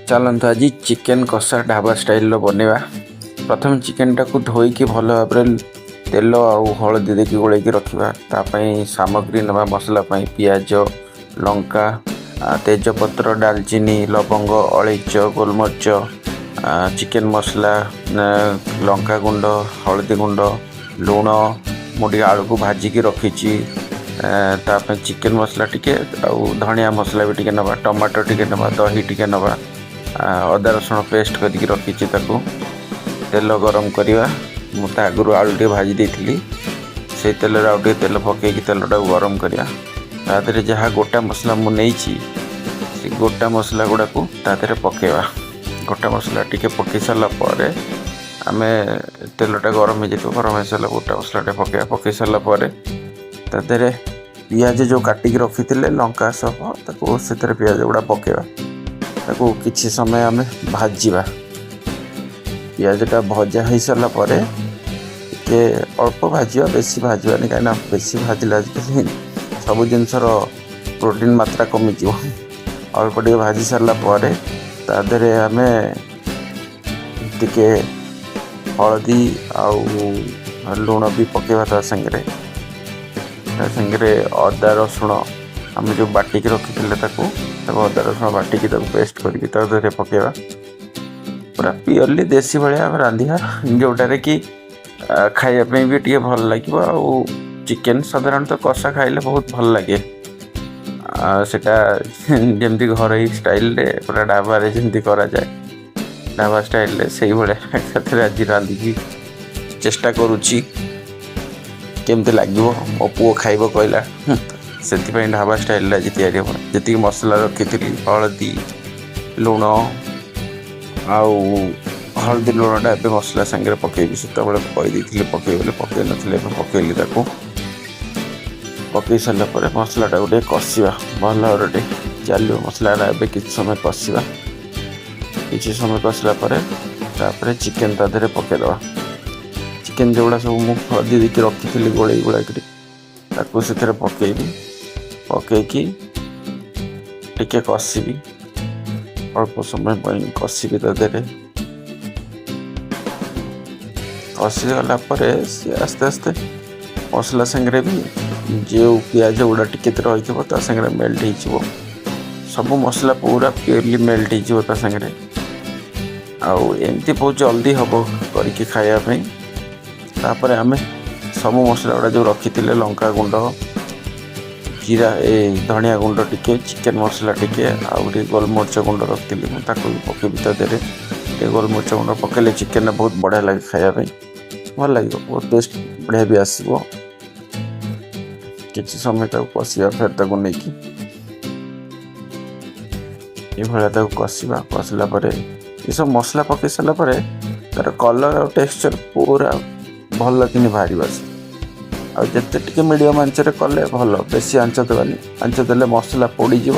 चलतु आज chicken कषा dhaba style बनवा। प्रथम चिकेन टाक धोईकी भल भाव तेल आउ हलदी देकी गोलैकी रखा। सामग्री नवा मसला पियाज लंका तेजपत्र डालचीनी लवंग अलैच गोलमरीच चिकेन मसला लंका गुंड हलदी गुंड लुण मुझे आलू को भाजिकी रखी। चिकेन मसला टिके धनिया मसला भी टिके नवा टमाटो टिके नवा दही टिके नवा अदा रसुण पेस्ट करके रखी। तेल गरम करवा मुझे आगु आलू टे भाजी देती से तेल आउ तेल पकईकि तेलटा गरम करवा। तादे जहाँ गोटा मसला मुझे गोटा मसला गुड़ा को तादे पकेवा। गोटा मसला टिके पकई सारापर आम तेलटा गरम हो जाए गरम हो सारा गोटा मसला पकईवा। पकई सारापर तादे पियाज जो काटिकी रखी थे लंका सह से पियाज गुड़ा पकेवा। ताको किछि समय आम भाजवा। पियाजटा भजा हो सारापर टे अल्प भाजवा बेसी भाजवानी कहीं बेसी भाजला सब जिनसर प्रोटीन मात्रा कमिज। अल्प टे भाजी सारापर तादे आम टिके हलदी आउ लुण भी पकेवा। साଙ୍ଗरे अदा रसुण आम जो बाटिकी रखी अदा रसुण बाटिकी पेस्ट करके पकेवा। पूरा प्योरली देसी भाया आम रांधिया जोटारे कि खायापी भी टे भल लगे। चिकेन साधारणतः कषा खाइले बहुत भल लगे। सेटा जमती घर स्टाइल रे पूरा ढाबा जमी करा जाए ढाबा स्टाइल से आज रांधिकी चेष्टा करुच्ची केमती लगे। मो पुओ खाइब कहला से ढाबा स्टाइल आज जी मसला रखी थी हलदी लुण आउ हलदी लुणटा ए मसला सांगे पकईबी से कहीदी पकईबे पकई नी पकईली पकई सारापर मसलाटा गोटे कषा भल भाव चलो। मसलाटा ए कि समय कषा कि समय कसलापर चिकेन तादे पकईदवा। चिकेन जो गुड़ा सब मुझे हल्दी देकी रखी थी गोलई गुड़ाक से पकईबी पकईकी टिके कषिबी अल्प समय कषिबी तादे कषिगला आस्ते आस्ते मसला सांगे भी जो पियाज गुड़ा टिके रही सागे मेल्ट हो सब मसला पूरा प्योरली मेल्ट हो सागे आमती बहुत जल्दी हम करके खायापी। तापर आम सब मसला गुड़ा जो रखी थे लंका गुंड जीरा धनिया गुंड टिके चिकेन मसला टिके आउे गोलमरीच गुंड रखी भी पकईबी तादे गोलमरीच गुंड पकड़े चिकेन बहुत बढ़िया लगे खायापी भल लगे बहुत टेस्ट बढ़िया भी आसो। किसी समय कषा फिर तक नहीं ये कषा कसलापर ये सब मसला पकई सारापर तार कलर और टेक्सचर पूरा भल कि बाहर आते टे मीडियम आंचरे कले भल बेसी आंच देवानी आंच देले मसला पोड़ीज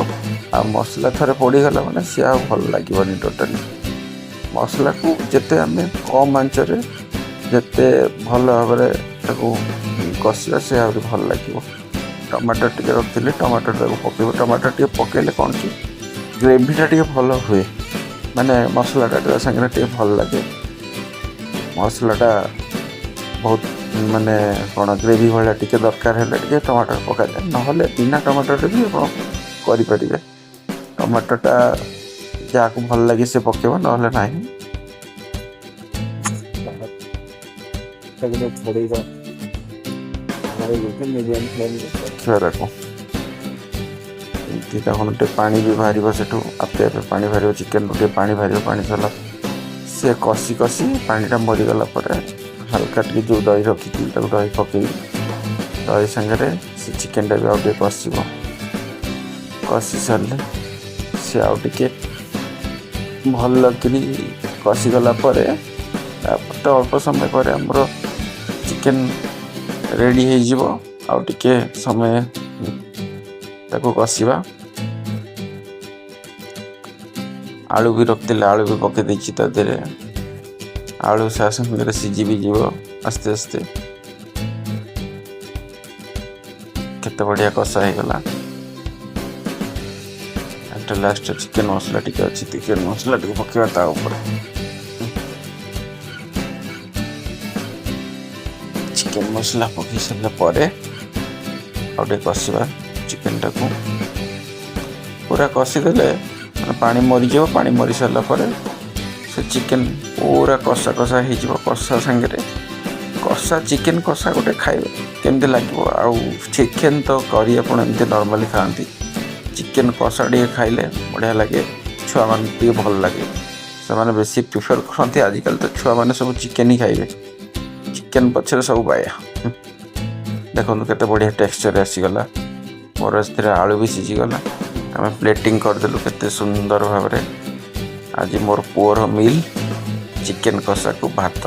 आ मसला थे पोड़ीगला मैंने सी आ भल लगे टोटाली। मसला को जिते आम कम आंचरे जिते भल भाव कषा से आहरी भल लगे। टमाटर टे रखी टमाटर पकड़ टमाटर टे पकड़े कौन कि ग्रेवीटा टे भल हुए माने मसलाटा सागे भल लगे। मसलाटा बहुत माने कौन ग्रेवी भाया टे दरकार है टमाटर पका जाए ना बिना टमाटर भी करें। टमाटरटा जहाँ को भल लगे से पकेब ना ना पानी भी बाहर से आपे आपे पानी बाहर चिकेन टे पानी बाहर पानी सारा से कषि कषि पानीटा मरीगला हल्का टे जो दही रखी थी दही पकईबी दही सांगे से चिकेनटा भी आउ कषिब कषि सारे से आउ टे भल कि कषिगला तो अल्प समय पर आमर चिकेन रेडी हो आउ टे समय ताको कषिबा। आलू भी रखते आलू भी पकई देती तादे आलू सागे सीझी भी जीव आस्ते आस्ते केते बढ़िया कषा हो गला। ଲାଷ୍ଟ ଚିକେନ ମସଲା ଟିକେ ଅଛି, ଚିକେନ ମସଲା ଟିକେ ପକେଇବା ତା ଉପରେ। ଚିକେନ ମସଲା ପକେଇ ସାରିଲା ପରେ ଆଉ ଟିକେ କଷିବା ଚିକେନଟାକୁ। ପୁରା କଷିଦେଲେ ପାଣି ମରିଯିବ। ପାଣି ମରି ସାରିଲା ପରେ ସେ ଚିକେନ ପୁରା କଷା କଷା ହେଇଯିବ। କଷା ସାଙ୍ଗରେ କଷା ଚିକେନ କଷା ଗୋଟେ ଖାଇବେ କେମିତି ଲାଗିବ। ଆଉ ଚିକେନ ତ କରି ଆପଣ ଏମିତି ନର୍ମାଲି ଖାଆନ୍ତି, ଚିକେନ କଷା ଟିକେ ଖାଇଲେ ବଢ଼ିଆ ଲାଗେ। ଛୁଆମାନଙ୍କୁ ଟିକେ ଭଲ ଲାଗେ, ସେମାନେ ବେଶୀ ପ୍ରିଫର କରନ୍ତି। ଆଜିକାଲି ତ ଛୁଆମାନେ ସବୁ ଚିକେନ ହିଁ ଖାଇବେ, ଚିକେନ ପଛରେ ସବୁ ବାୟା। ଦେଖନ୍ତୁ କେତେ ବଢ଼ିଆ ଟେକ୍ସଚର ଆସିଗଲା। ମୋର ଏଥିରେ ଆଳୁ ବି ସିଝିଗଲା। ଆମେ ପ୍ଲେଟିଂ କରିଦେଲୁ କେତେ ସୁନ୍ଦର ଭାବରେ। ଆଜି ମୋର ପୁଅର ମିଲ୍ ଚିକେନ କଷାକୁ ଭାତ।